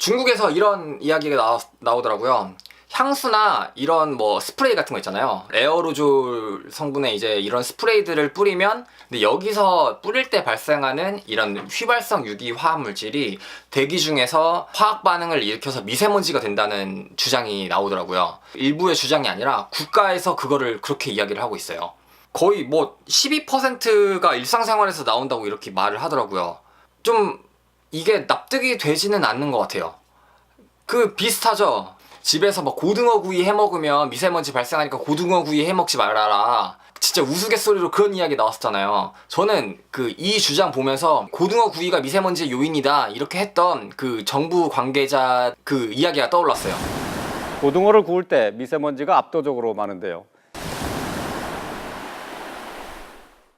중국에서 이런 이야기가 나오더라고요. 향수나 이런 뭐 스프레이 같은 거 있잖아요. 에어로졸 성분의 이제 이런 스프레이들을 뿌리면, 근데 여기서 뿌릴 때 발생하는 이런 휘발성 유기 화학 물질이 대기 중에서 화학 반응을 일으켜서 미세먼지가 된다는 주장이 나오더라고요. 일부의 주장이 아니라 국가에서 그거를 그렇게 이야기를 하고 있어요. 거의 뭐 12%가 일상생활에서 나온다고 이렇게 말을 하더라고요. 좀 이게 납득이 되지는 않는 것 같아요. 그 비슷하죠? 집에서 막 고등어 구이 해먹으면 미세먼지 발생하니까 고등어 구이 해먹지 말아라, 진짜 우스갯소리로 그런 이야기 나왔었잖아요. 저는 이 주장 보면서 고등어 구이가 미세먼지 요인이다 이렇게 했던 그 정부 관계자 그 이야기가 떠올랐어요. 고등어를 구울 때 미세먼지가 압도적으로 많은데요.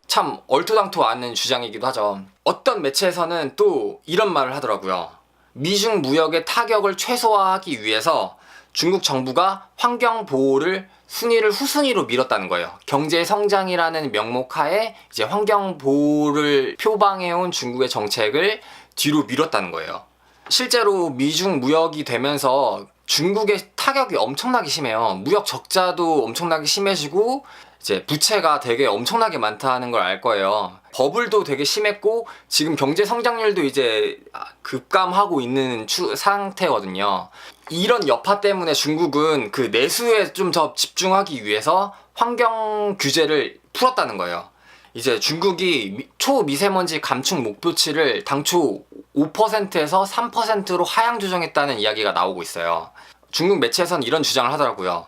참 얼토당토 않은 주장이기도 하죠. 어떤 매체에서는 또 이런 말을 하더라고요. 미중 무역의 타격을 최소화하기 위해서 중국 정부가 환경 보호를 순위를 후순위로 밀었다는 거예요. 경제 성장이라는 명목하에 이제 환경 보호를 표방해온 중국의 정책을 뒤로 밀었다는 거예요. 실제로 미중 무역이 되면서 중국의 타격이 엄청나게 심해요. 무역 적자도 엄청나게 심해지고 이제 부채가 되게 엄청나게 많다는 걸 알 거예요. 버블도 되게 심했고 지금 경제 성장률도 이제 급감하고 있는 상태거든요. 이런 여파 때문에 중국은 그 내수에 좀 더 집중하기 위해서 환경 규제를 풀었다는 거예요. 이제 중국이 초미세먼지 감축 목표치를 당초 5%에서 3%로 하향 조정했다는 이야기가 나오고 있어요. 중국 매체에서는 이런 주장을 하더라고요.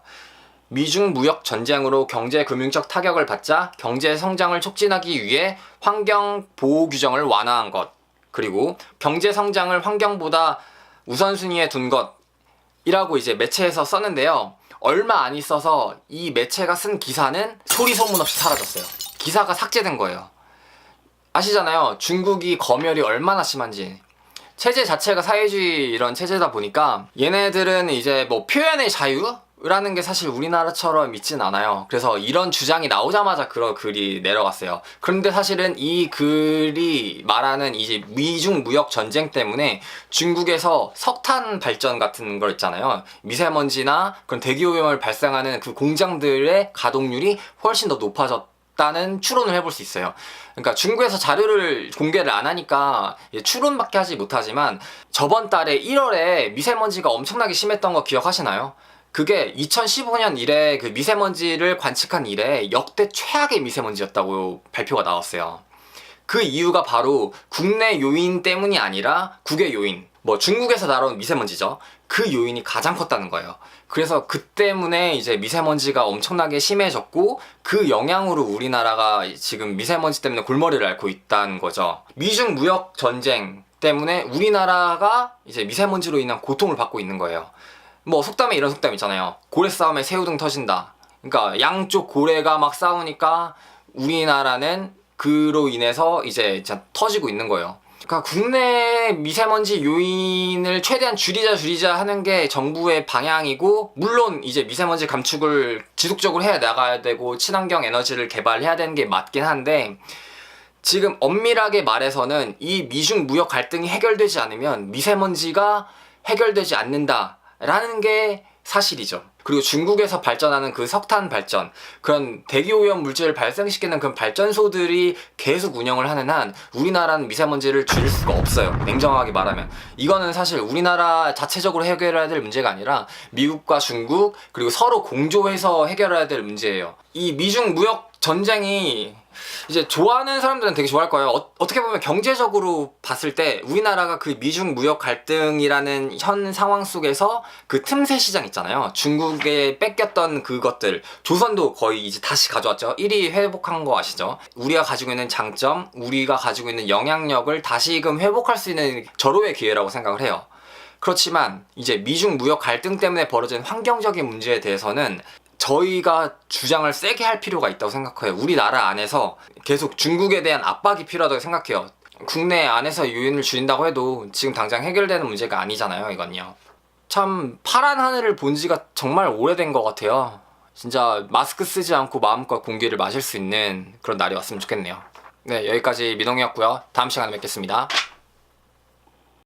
미중 무역 전쟁으로 경제 금융적 타격을 받자 경제 성장을 촉진하기 위해 환경 보호 규정을 완화한 것, 그리고 경제 성장을 환경보다 우선순위에 둔 것이라고 이제 매체에서 썼는데요. 얼마 안 있어서 이 매체가 쓴 기사는 소리 소문 없이 사라졌어요. 기사가 삭제된 거예요. 아시잖아요. 중국이 검열이 얼마나 심한지. 체제 자체가 사회주의 이런 체제다 보니까 얘네들은 이제 뭐 표현의 자유? 라는 게 사실 우리나라처럼 있진 않아요. 그래서 이런 주장이 나오자마자 그런 글이 내려갔어요. 그런데 사실은 이 글이 말하는 이제 미중 무역 전쟁 때문에 중국에서 석탄 발전 같은 거 있잖아요. 미세먼지나 그런 대기오염을 발생하는 그 공장들의 가동률이 훨씬 더 높아졌다는 추론을 해볼 수 있어요. 그러니까 중국에서 자료를 공개를 안 하니까 추론밖에 하지 못하지만 저번 달에 1월에 미세먼지가 엄청나게 심했던 거 기억하시나요? 그게 2015년 이래 그 미세먼지를 관측한 이래 역대 최악의 미세먼지였다고 발표가 나왔어요. 그 이유가 바로 국내 요인 때문이 아니라 국외 요인, 뭐 중국에서 날아온 미세먼지죠. 그 요인이 가장 컸다는 거예요. 그래서 그 때문에 이제 미세먼지가 엄청나게 심해졌고 그 영향으로 우리나라가 지금 미세먼지 때문에 골머리를 앓고 있다는 거죠. 미중 무역 전쟁 때문에 우리나라가 이제 미세먼지로 인한 고통을 받고 있는 거예요. 뭐 속담에 이런 속담 있잖아요. 고래 싸움에 새우등 터진다. 그러니까 양쪽 고래가 막 싸우니까 우리나라는 그로 인해서 이제 터지고 있는 거예요. 그러니까 국내 미세먼지 요인을 최대한 줄이자 하는 게 정부의 방향이고, 물론 이제 미세먼지 감축을 지속적으로 해 나가야 되고 친환경 에너지를 개발해야 되는 게 맞긴 한데, 지금 엄밀하게 말해서는 이 미중 무역 갈등이 해결되지 않으면 미세먼지가 해결되지 않는다 라는 게 사실이죠. 그리고 중국에서 발전하는 그 석탄 발전, 그런 대기오염 물질을 발생시키는 그런 발전소들이 계속 운영을 하는 한 우리나라는 미세먼지를 줄일 수가 없어요. 냉정하게 말하면. 이거는 사실 우리나라 자체적으로 해결해야 될 문제가 아니라 미국과 중국, 그리고 서로 공조해서 해결해야 될 문제예요. 이 미중 무역 전쟁이 이제 좋아하는 사람들은 되게 좋아할 거예요. 어떻게 보면 경제적으로 봤을 때 우리나라가 그 미중 무역 갈등이라는 현 상황 속에서 그 틈새 시장 있잖아요. 중국에 뺏겼던 그것들, 조선도 거의 이제 다시 가져왔죠. 1위 회복한 거 아시죠? 우리가 가지고 있는 장점, 우리가 가지고 있는 영향력을 다시금 회복할 수 있는 절호의 기회라고 생각을 해요. 그렇지만 이제 미중 무역 갈등 때문에 벌어진 환경적인 문제에 대해서는 저희가 주장을 세게 할 필요가 있다고 생각해요. 우리나라 안에서 계속 중국에 대한 압박이 필요하다고 생각해요. 국내 안에서 요인을 줄인다고 해도 지금 당장 해결되는 문제가 아니잖아요, 이건요. 참 파란 하늘을 본 지가 정말 오래된 것 같아요. 진짜 마스크 쓰지 않고 마음껏 공기를 마실 수 있는 그런 날이 왔으면 좋겠네요. 네, 여기까지 민홍이었고요. 다음 시간에 뵙겠습니다.